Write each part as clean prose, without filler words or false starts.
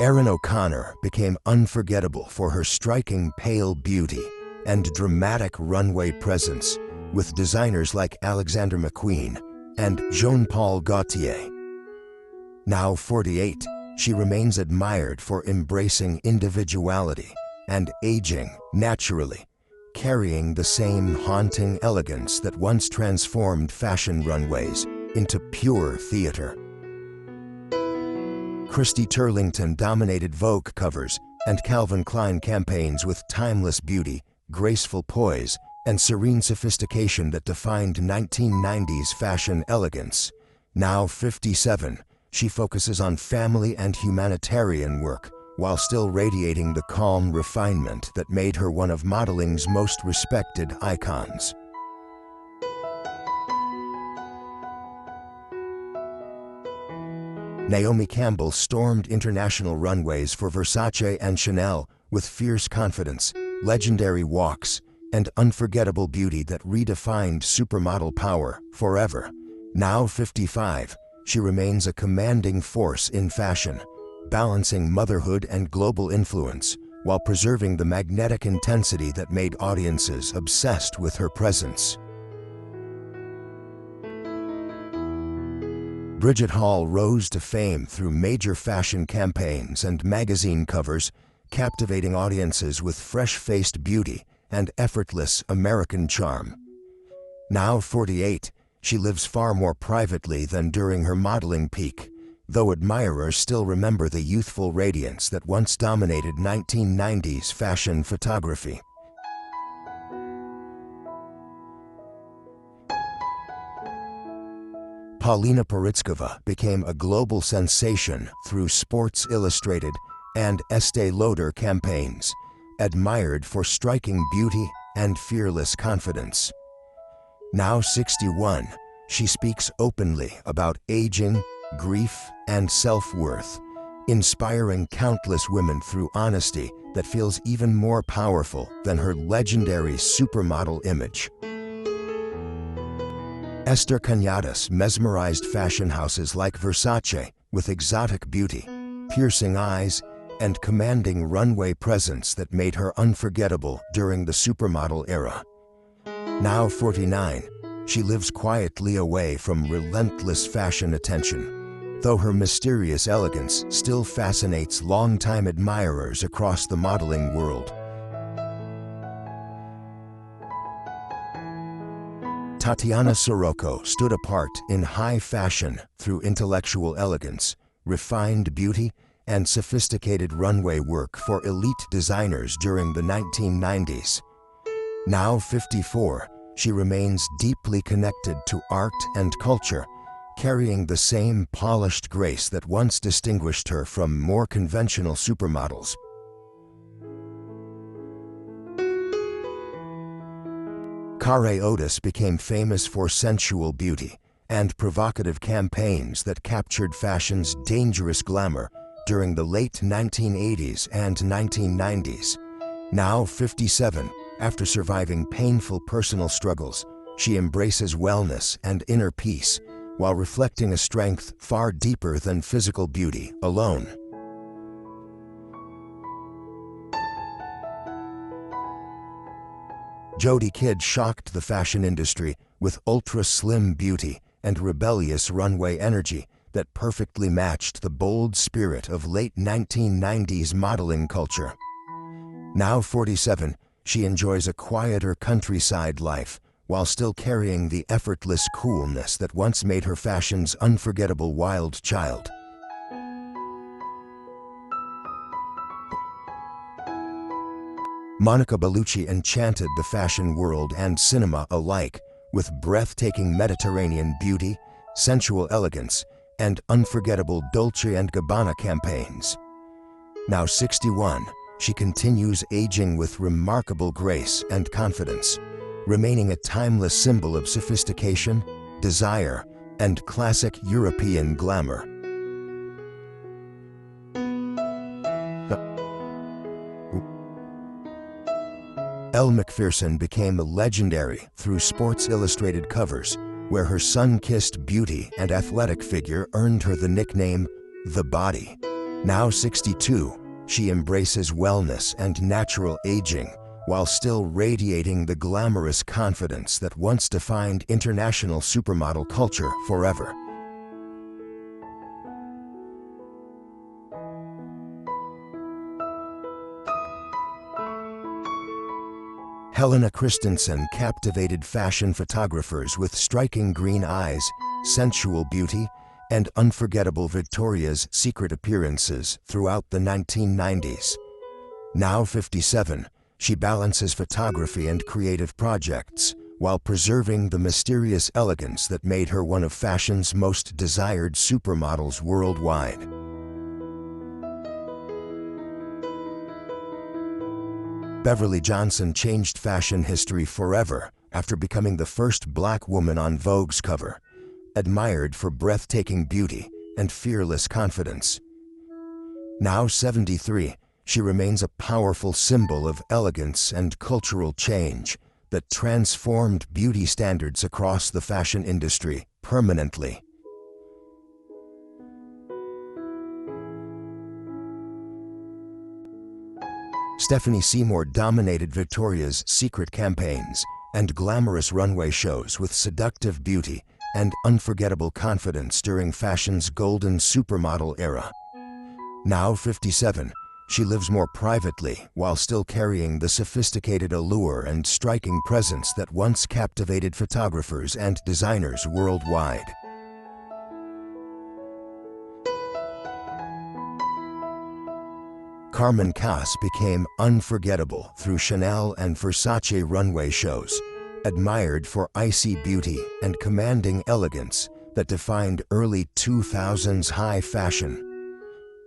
Erin O'Connor became unforgettable for her striking pale beauty and dramatic runway presence, with designers like Alexander McQueen and Jean-Paul Gaultier. Now 48, she remains admired for embracing individuality and aging naturally, carrying the same haunting elegance that once transformed fashion runways into pure theater. Christy Turlington dominated Vogue covers and Calvin Klein campaigns with timeless beauty, graceful poise, and serene sophistication that defined 1990s fashion elegance. Now 57, she focuses on family and humanitarian work, while still radiating the calm refinement that made her one of modeling's most respected icons. Naomi Campbell stormed international runways for Versace and Chanel with fierce confidence, legendary walks, and unforgettable beauty that redefined supermodel power forever. Now 55, she remains a commanding force in fashion, balancing motherhood and global influence while preserving the magnetic intensity that made audiences obsessed with her presence. Bridget Hall rose to fame through major fashion campaigns and magazine covers, captivating audiences with fresh-faced beauty and effortless American charm. Now 48, she lives far more privately than during her modeling peak, though admirers still remember the youthful radiance that once dominated 1990s fashion photography. Paulina Porizkova became a global sensation through Sports Illustrated and Estée Lauder campaigns, admired for striking beauty and fearless confidence. Now 61, she speaks openly about aging, grief, and self-worth, inspiring countless women through honesty that feels even more powerful than her legendary supermodel image. Esther Cañadas mesmerized fashion houses like Versace with exotic beauty, piercing eyes, and commanding runway presence that made her unforgettable during the supermodel era. Now 49, she lives quietly away from relentless fashion attention, though her mysterious elegance still fascinates longtime admirers across the modeling world. Tatiana Sirocco stood apart in high fashion through intellectual elegance, refined beauty, and sophisticated runway work for elite designers during the 1990s. Now 54, she remains deeply connected to art and culture, carrying the same polished grace that once distinguished her from more conventional supermodels. Carré Otis became famous for sensual beauty and provocative campaigns that captured fashion's dangerous glamour during the late 1980s and 1990s. Now 57, after surviving painful personal struggles, she embraces wellness and inner peace while reflecting a strength far deeper than physical beauty alone. Jodie Kidd shocked the fashion industry with ultra-slim beauty and rebellious runway energy that perfectly matched the bold spirit of late 1990s modeling culture. Now 47, she enjoys a quieter countryside life while still carrying the effortless coolness that once made her fashion's unforgettable wild child. Monica Bellucci enchanted the fashion world and cinema alike with breathtaking Mediterranean beauty, sensual elegance, and unforgettable Dolce & Gabbana campaigns. Now 61, she continues aging with remarkable grace and confidence, remaining a timeless symbol of sophistication, desire, and classic European glamour. Elle Macpherson became legendary through Sports Illustrated covers, where her sun-kissed beauty and athletic figure earned her the nickname The Body. Now 62, she embraces wellness and natural aging while still radiating the glamorous confidence that once defined international supermodel culture forever. Helena Christensen captivated fashion photographers with striking green eyes, sensual beauty, and unforgettable Victoria's Secret appearances throughout the 1990s. Now 57, she balances photography and creative projects while preserving the mysterious elegance that made her one of fashion's most desired supermodels worldwide. Beverly Johnson changed fashion history forever after becoming the first Black woman on Vogue's cover, admired for breathtaking beauty and fearless confidence. Now 73, she remains a powerful symbol of elegance and cultural change that transformed beauty standards across the fashion industry permanently. Stephanie Seymour dominated Victoria's Secret campaigns and glamorous runway shows with seductive beauty and unforgettable confidence during fashion's golden supermodel era. Now 57, she lives more privately while still carrying the sophisticated allure and striking presence that once captivated photographers and designers worldwide. Carmen Cass became unforgettable through Chanel and Versace runway shows, admired for icy beauty and commanding elegance that defined early 2000s high fashion.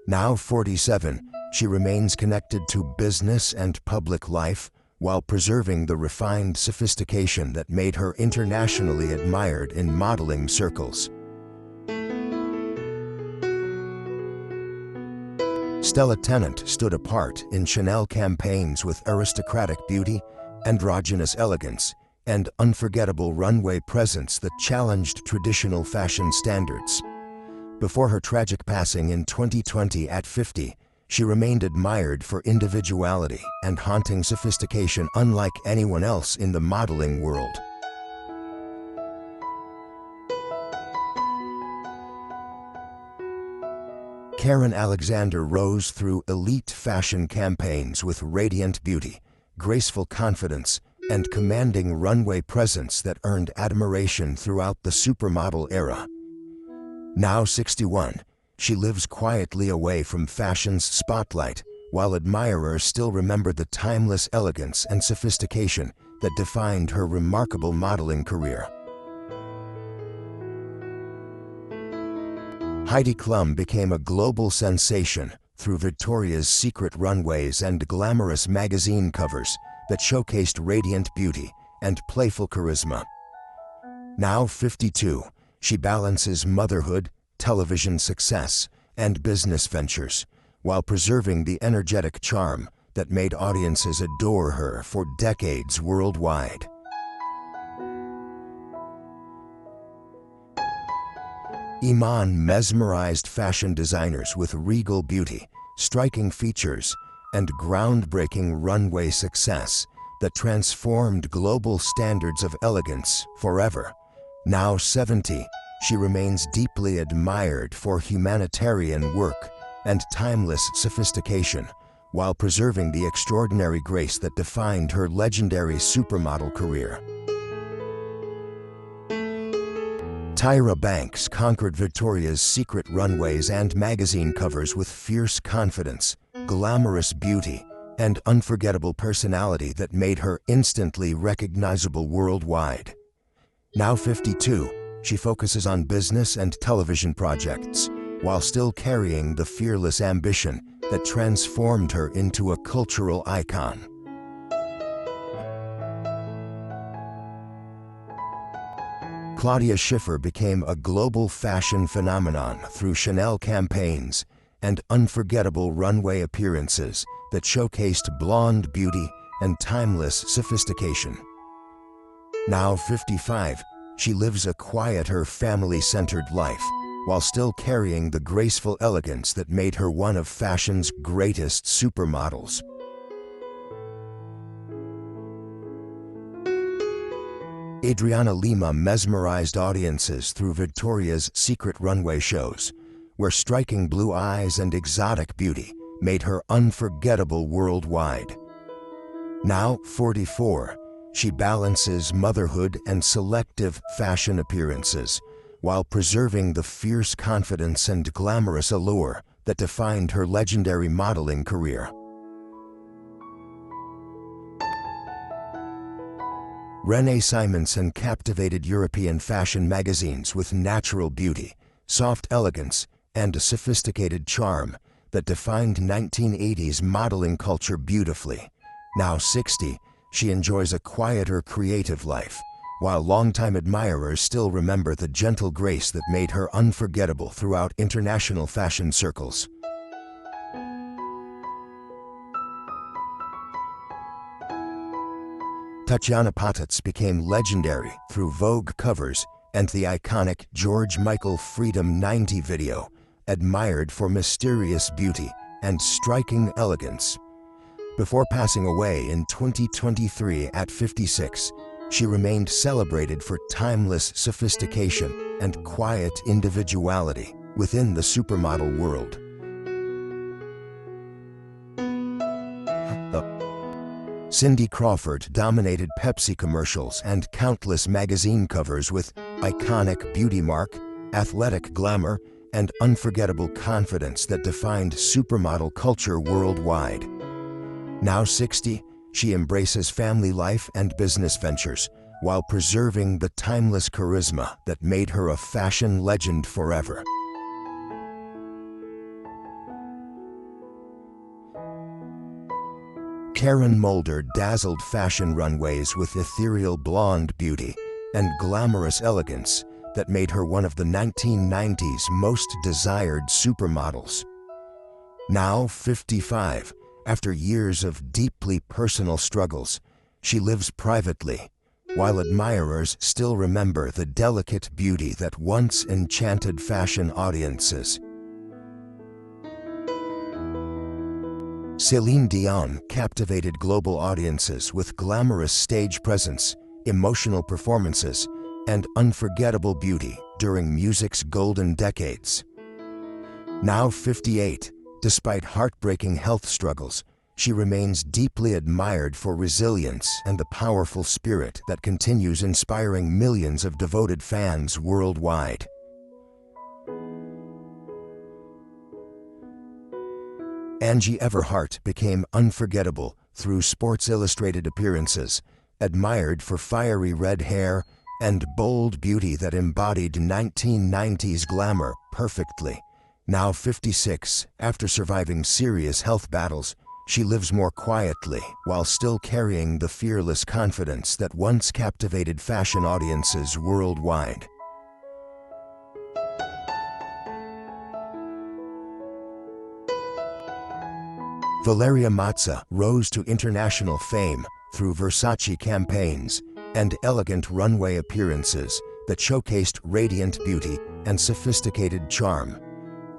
Now 47, she remains connected to business and public life while preserving the refined sophistication that made her internationally admired in modeling circles. Stella Tennant stood apart in Chanel campaigns with aristocratic beauty, androgynous elegance, and unforgettable runway presence that challenged traditional fashion standards. Before her tragic passing in 2020 at 50, she remained admired for individuality and haunting sophistication unlike anyone else in the modeling world. Karen Alexander rose through elite fashion campaigns with radiant beauty, graceful confidence, and commanding runway presence that earned admiration throughout the supermodel era. Now 61, she lives quietly away from fashion's spotlight, while admirers still remember the timeless elegance and sophistication that defined her remarkable modeling career. Heidi Klum became a global sensation through Victoria's Secret runways and glamorous magazine covers that showcased radiant beauty and playful charisma. Now 52, she balances motherhood, television success, and business ventures, while preserving the energetic charm that made audiences adore her for decades worldwide. Iman mesmerized fashion designers with regal beauty, striking features, and groundbreaking runway success that transformed global standards of elegance forever. Now 70, she remains deeply admired for humanitarian work and timeless sophistication, while preserving the extraordinary grace that defined her legendary supermodel career. Tyra Banks conquered Victoria's Secret runways and magazine covers with fierce confidence, glamorous beauty, and unforgettable personality that made her instantly recognizable worldwide. Now 52, she focuses on business and television projects, while still carrying the fearless ambition that transformed her into a cultural icon. Claudia Schiffer became a global fashion phenomenon through Chanel campaigns and unforgettable runway appearances that showcased blonde beauty and timeless sophistication. Now 55, she lives a quieter, family-centered life, while still carrying the graceful elegance that made her one of fashion's greatest supermodels. Adriana Lima mesmerized audiences through Victoria's Secret runway shows, where striking blue eyes and exotic beauty made her unforgettable worldwide. Now 44, she balances motherhood and selective fashion appearances, while preserving the fierce confidence and glamorous allure that defined her legendary modeling career. Renee Simonson captivated European fashion magazines with natural beauty, soft elegance, and a sophisticated charm that defined 1980s modeling culture beautifully. Now 60, she enjoys a quieter, creative life, while longtime admirers still remember the gentle grace that made her unforgettable throughout international fashion circles. Tatjana Patitz became legendary through Vogue covers and the iconic George Michael Freedom 90 video, admired for mysterious beauty and striking elegance. Before passing away in 2023 at 56, she remained celebrated for timeless sophistication and quiet individuality within the supermodel world. Cindy Crawford dominated Pepsi commercials and countless magazine covers with iconic beauty mark, athletic glamour, and unforgettable confidence that defined supermodel culture worldwide. Now 60, she embraces family life and business ventures while preserving the timeless charisma that made her a fashion legend forever. Karen Mulder dazzled fashion runways with ethereal blonde beauty and glamorous elegance that made her one of the 1990s most desired supermodels. Now 55, after years of deeply personal struggles, she lives privately, while admirers still remember the delicate beauty that once enchanted fashion audiences. Celine Dion captivated global audiences with glamorous stage presence, emotional performances, and unforgettable beauty during music's golden decades. Now 58, despite heartbreaking health struggles, she remains deeply admired for resilience and the powerful spirit that continues inspiring millions of devoted fans worldwide. Angie Everhart became unforgettable through Sports Illustrated appearances, admired for fiery red hair and bold beauty that embodied 1990s glamour perfectly. Now 56, after surviving serious health battles, she lives more quietly while still carrying the fearless confidence that once captivated fashion audiences worldwide. Valeria Mazza rose to international fame through Versace campaigns and elegant runway appearances that showcased radiant beauty and sophisticated charm.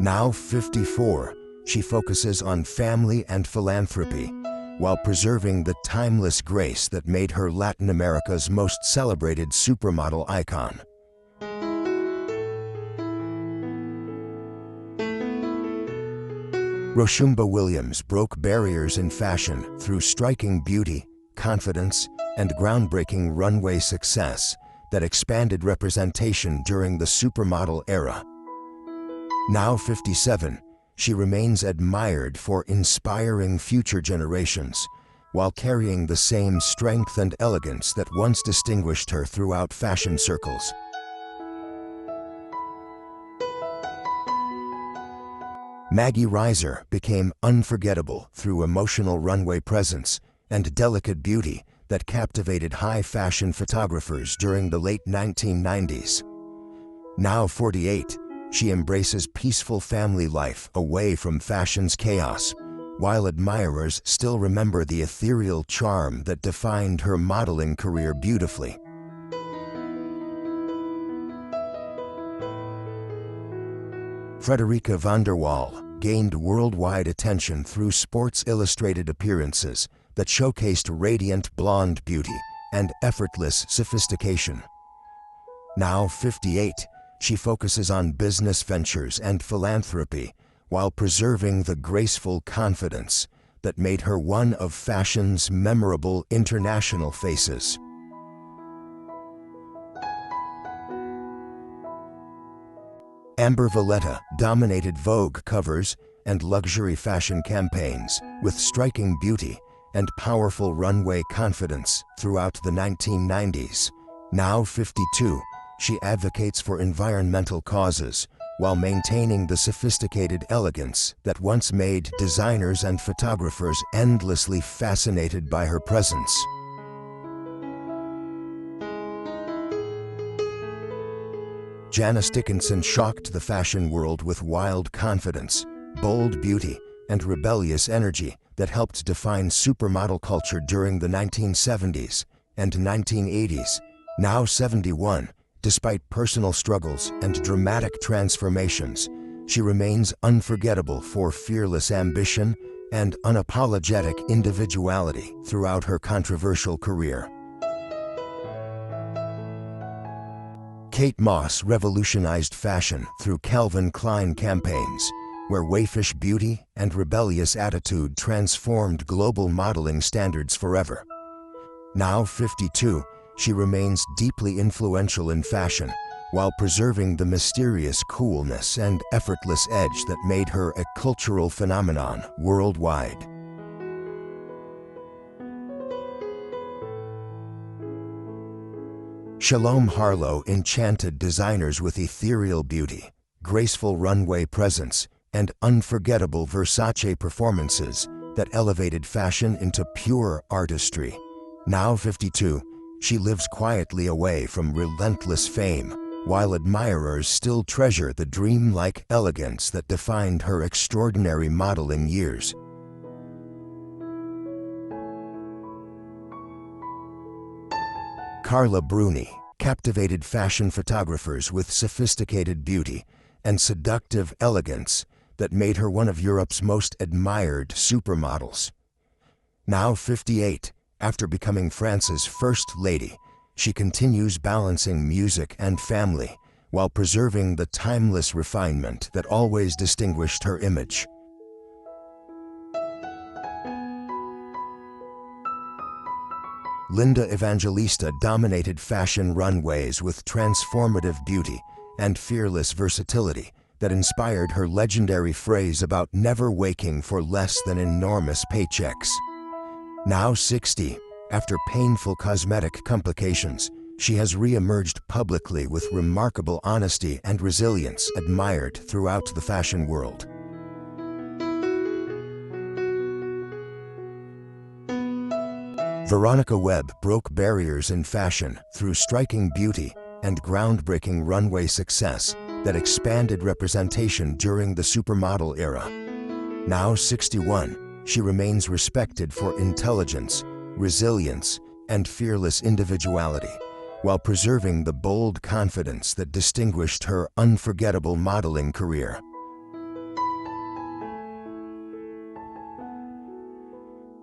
Now 54, she focuses on family and philanthropy, while preserving the timeless grace that made her Latin America's most celebrated supermodel icon. Roshumba Williams broke barriers in fashion through striking beauty, confidence, and groundbreaking runway success that expanded representation during the supermodel era. Now 57, she remains admired for inspiring future generations, while carrying the same strength and elegance that once distinguished her throughout fashion circles. Maggie Reiser became unforgettable through emotional runway presence and delicate beauty that captivated high fashion photographers during the late 1990s. Now 48, she embraces peaceful family life away from fashion's chaos, while admirers still remember the ethereal charm that defined her modeling career beautifully. Frederica van der Waal gained worldwide attention through Sports Illustrated appearances that showcased radiant blonde beauty and effortless sophistication. Now 58, she focuses on business ventures and philanthropy while preserving the graceful confidence that made her one of fashion's memorable international faces. Amber Valletta dominated Vogue covers and luxury fashion campaigns with striking beauty and powerful runway confidence throughout the 1990s. Now 52, she advocates for environmental causes while maintaining the sophisticated elegance that once made designers and photographers endlessly fascinated by her presence. Janice Dickinson shocked the fashion world with wild confidence, bold beauty, and rebellious energy that helped define supermodel culture during the 1970s and 1980s. Now 71, despite personal struggles and dramatic transformations, she remains unforgettable for fearless ambition and unapologetic individuality throughout her controversial career. Kate Moss revolutionized fashion through Calvin Klein campaigns, where waifish beauty and rebellious attitude transformed global modeling standards forever. Now 52, she remains deeply influential in fashion, while preserving the mysterious coolness and effortless edge that made her a cultural phenomenon worldwide. Shalom Harlow enchanted designers with ethereal beauty, graceful runway presence, and unforgettable Versace performances that elevated fashion into pure artistry. Now 52, she lives quietly away from relentless fame, while admirers still treasure the dreamlike elegance that defined her extraordinary modeling years. Carla Bruni captivated fashion photographers with sophisticated beauty and seductive elegance that made her one of Europe's most admired supermodels. Now 58, after becoming France's first lady, she continues balancing music and family while preserving the timeless refinement that always distinguished her image. Linda Evangelista dominated fashion runways with transformative beauty and fearless versatility that inspired her legendary phrase about never waking for less than enormous paychecks. Now 60, after painful cosmetic complications, she has re-emerged publicly with remarkable honesty and resilience admired throughout the fashion world. Veronica Webb broke barriers in fashion through striking beauty and groundbreaking runway success that expanded representation during the supermodel era. Now 61, she remains respected for intelligence, resilience, and fearless individuality, while preserving the bold confidence that distinguished her unforgettable modeling career.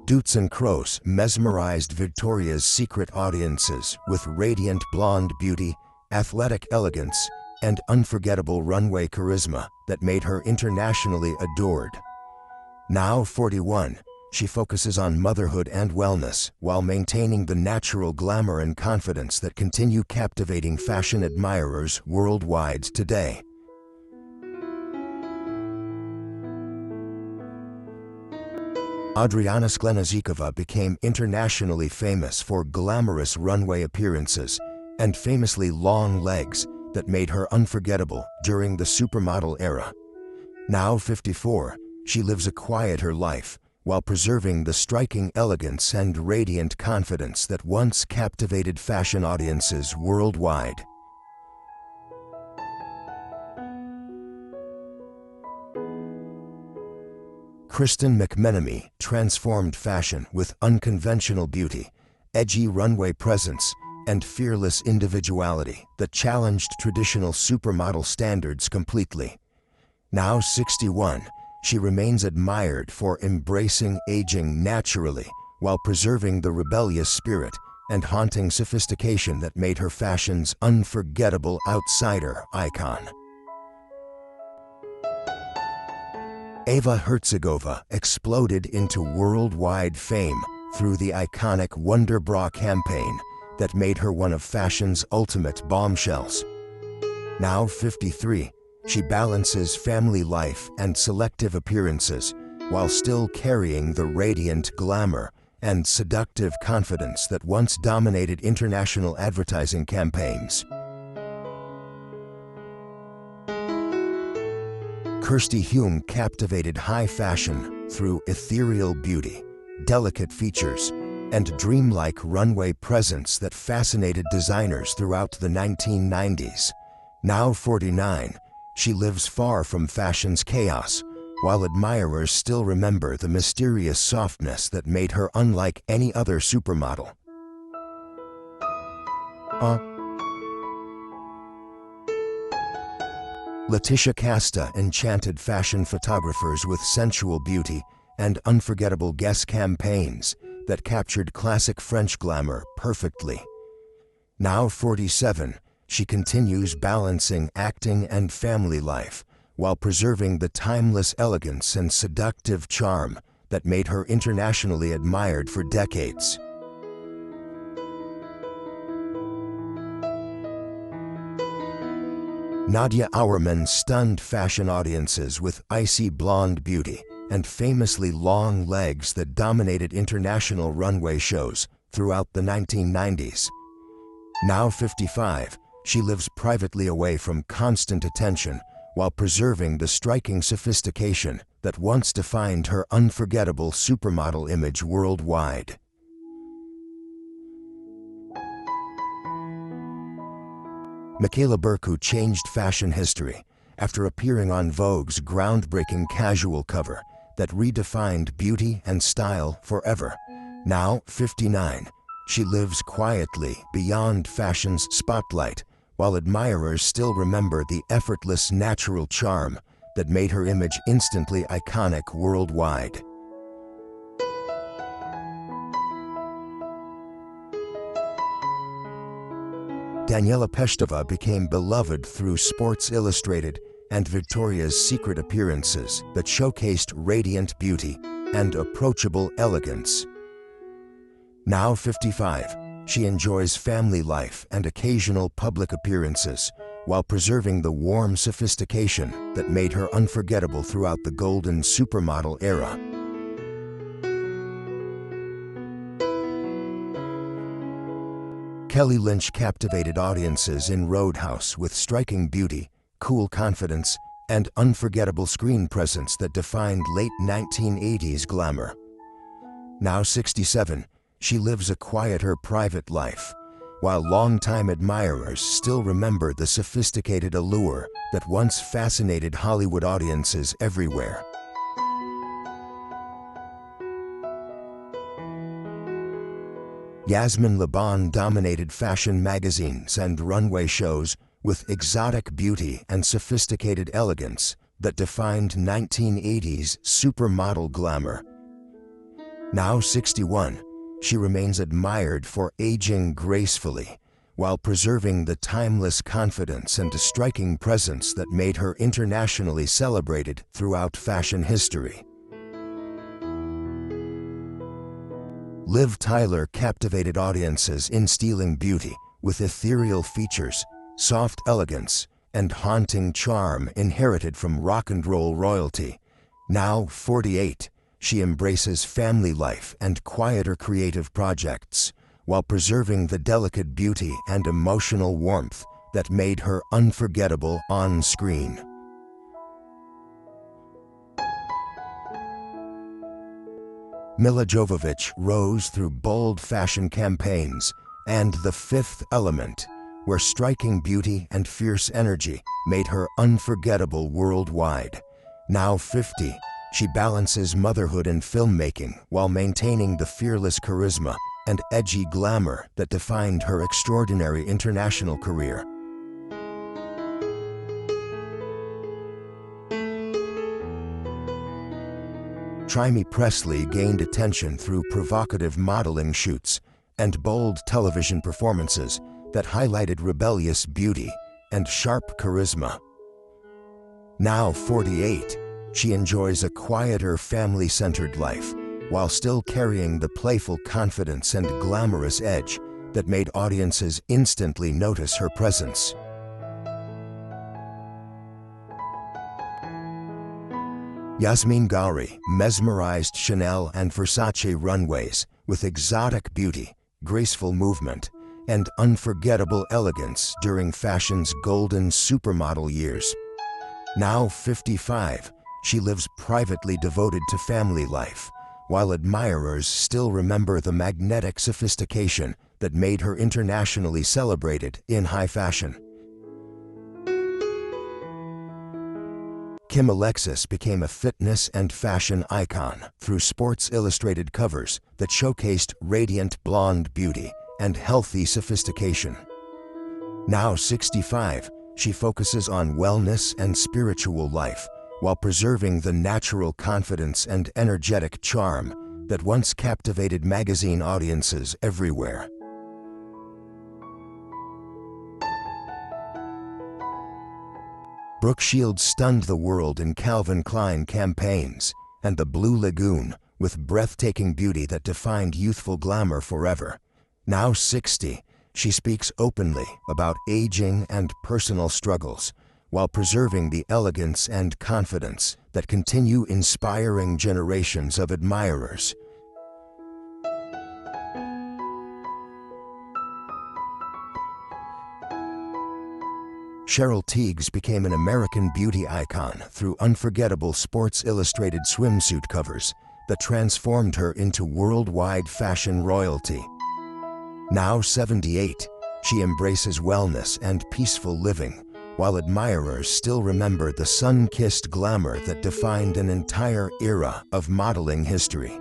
Dutz and Kroos mesmerized Victoria's Secret audiences with radiant blonde beauty, athletic elegance, and unforgettable runway charisma that made her internationally adored. Now 41, she focuses on motherhood and wellness while maintaining the natural glamour and confidence that continue captivating fashion admirers worldwide today. Adriana Sklenazikova became internationally famous for glamorous runway appearances and famously long legs that made her unforgettable during the supermodel era. Now 54, she lives a quieter life while preserving the striking elegance and radiant confidence that once captivated fashion audiences worldwide. Kristen McMenemy transformed fashion with unconventional beauty, edgy runway presence, and fearless individuality that challenged traditional supermodel standards completely. Now 61, she remains admired for embracing aging naturally while preserving the rebellious spirit and haunting sophistication that made her fashion's unforgettable outsider icon. Eva Herzegovina exploded into worldwide fame through the iconic Wonder Bra campaign that made her one of fashion's ultimate bombshells. Now 53, she balances family life and selective appearances while still carrying the radiant glamour and seductive confidence that once dominated international advertising campaigns. Kirsty Hume captivated high fashion through ethereal beauty, delicate features, and dreamlike runway presence that fascinated designers throughout the 1990s. Now 49, she lives far from fashion's chaos, while admirers still remember the mysterious softness that made her unlike any other supermodel. Letitia Casta enchanted fashion photographers with sensual beauty and unforgettable guest campaigns that captured classic French glamour perfectly. Now 47, she continues balancing acting and family life while preserving the timeless elegance and seductive charm that made her internationally admired for decades. Nadia Auermann stunned fashion audiences with icy blonde beauty and famously long legs that dominated international runway shows throughout the 1990s. Now 55, she lives privately away from constant attention while preserving the striking sophistication that once defined her unforgettable supermodel image worldwide. Michaela Berku changed fashion history after appearing on Vogue's groundbreaking casual cover that redefined beauty and style forever. Now 59, she lives quietly beyond fashion's spotlight, while admirers still remember the effortless natural charm that made her image instantly iconic worldwide. Daniela Peshtova became beloved through Sports Illustrated and Victoria's Secret appearances that showcased radiant beauty and approachable elegance. Now 55, she enjoys family life and occasional public appearances while preserving the warm sophistication that made her unforgettable throughout the golden supermodel era. Kelly Lynch captivated audiences in Roadhouse with striking beauty, cool confidence, and unforgettable screen presence that defined late 1980s glamour. Now 67, she lives a quieter private life, while longtime admirers still remember the sophisticated allure that once fascinated Hollywood audiences everywhere. Yasmin Laban dominated fashion magazines and runway shows with exotic beauty and sophisticated elegance that defined 1980s supermodel glamour. Now 61, she remains admired for aging gracefully while preserving the timeless confidence and striking presence that made her internationally celebrated throughout fashion history. Liv Tyler captivated audiences in stealing beauty with ethereal features, soft elegance, and haunting charm inherited from rock and roll royalty. Now 48, she embraces family life and quieter creative projects while preserving the delicate beauty and emotional warmth that made her unforgettable on screen. Milla Jovovich rose through bold fashion campaigns and The Fifth Element, where striking beauty and fierce energy made her unforgettable worldwide. Now 50, she balances motherhood and filmmaking while maintaining the fearless charisma and edgy glamour that defined her extraordinary international career. Jaime Pressly gained attention through provocative modeling shoots and bold television performances that highlighted rebellious beauty and sharp charisma. Now 48, she enjoys a quieter, family-centered life while still carrying the playful confidence and glamorous edge that made audiences instantly notice her presence. Yasmin Ghauri mesmerized Chanel and Versace runways with exotic beauty, graceful movement, and unforgettable elegance during fashion's golden supermodel years. Now 55, she lives privately devoted to family life, while admirers still remember the magnetic sophistication that made her internationally celebrated in high fashion. Kim Alexis became a fitness and fashion icon through Sports Illustrated covers that showcased radiant blonde beauty and healthy sophistication. Now 65, she focuses on wellness and spiritual life while preserving the natural confidence and energetic charm that once captivated magazine audiences everywhere. Brooke Shields stunned the world in Calvin Klein campaigns and the Blue Lagoon with breathtaking beauty that defined youthful glamour forever. Now 60, she speaks openly about aging and personal struggles while preserving the elegance and confidence that continue inspiring generations of admirers. Cheryl Tiegs became an American beauty icon through unforgettable Sports Illustrated swimsuit covers that transformed her into worldwide fashion royalty. Now 78, she embraces wellness and peaceful living, while admirers still remember the sun-kissed glamour that defined an entire era of modeling history.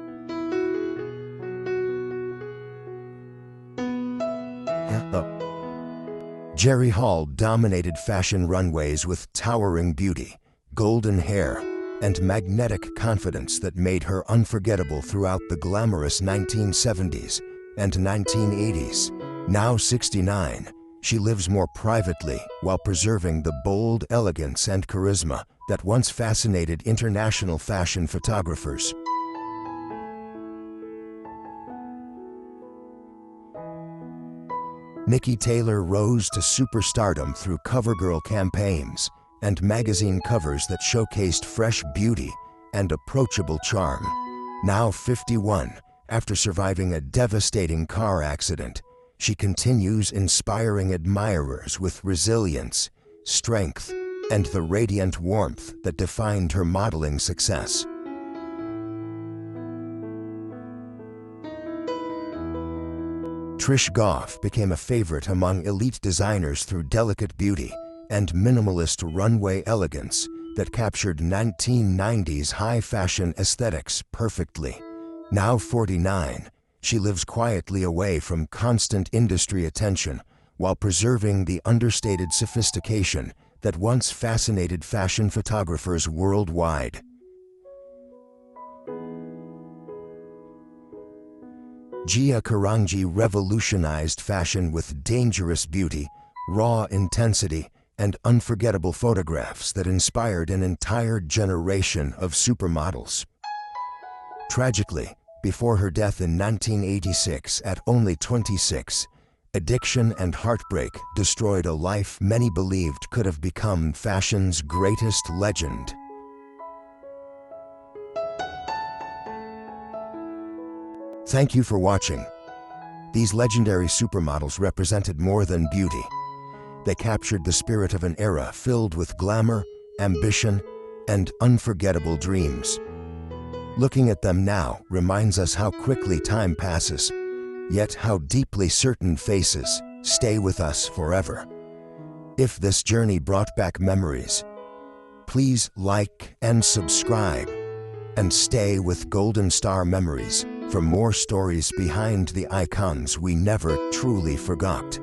Jerry Hall dominated fashion runways with towering beauty, golden hair, and magnetic confidence that made her unforgettable throughout the glamorous 1970s and 1980s. Now 69, she lives more privately while preserving the bold elegance and charisma that once fascinated international fashion photographers. Nikki Taylor rose to superstardom through CoverGirl campaigns and magazine covers that showcased fresh beauty and approachable charm. Now 51, after surviving a devastating car accident, she continues inspiring admirers with resilience, strength, and the radiant warmth that defined her modeling success. Trish Goff became a favorite among elite designers through delicate beauty and minimalist runway elegance that captured 1990s high fashion aesthetics perfectly. Now 49, she lives quietly away from constant industry attention while preserving the understated sophistication that once fascinated fashion photographers worldwide. Gia Karangi revolutionized fashion with dangerous beauty, raw intensity, and unforgettable photographs that inspired an entire generation of supermodels. Tragically, before her death in 1986 at only 26, addiction and heartbreak destroyed a life many believed could have become fashion's greatest legend. Thank you for watching. These legendary supermodels represented more than beauty. They captured the spirit of an era filled with glamour, ambition, and unforgettable dreams. Looking at them now reminds us how quickly time passes, yet how deeply certain faces stay with us forever. If this journey brought back memories, please like and subscribe, and stay with Golden Star Memories for more stories behind the icons we never truly forgot.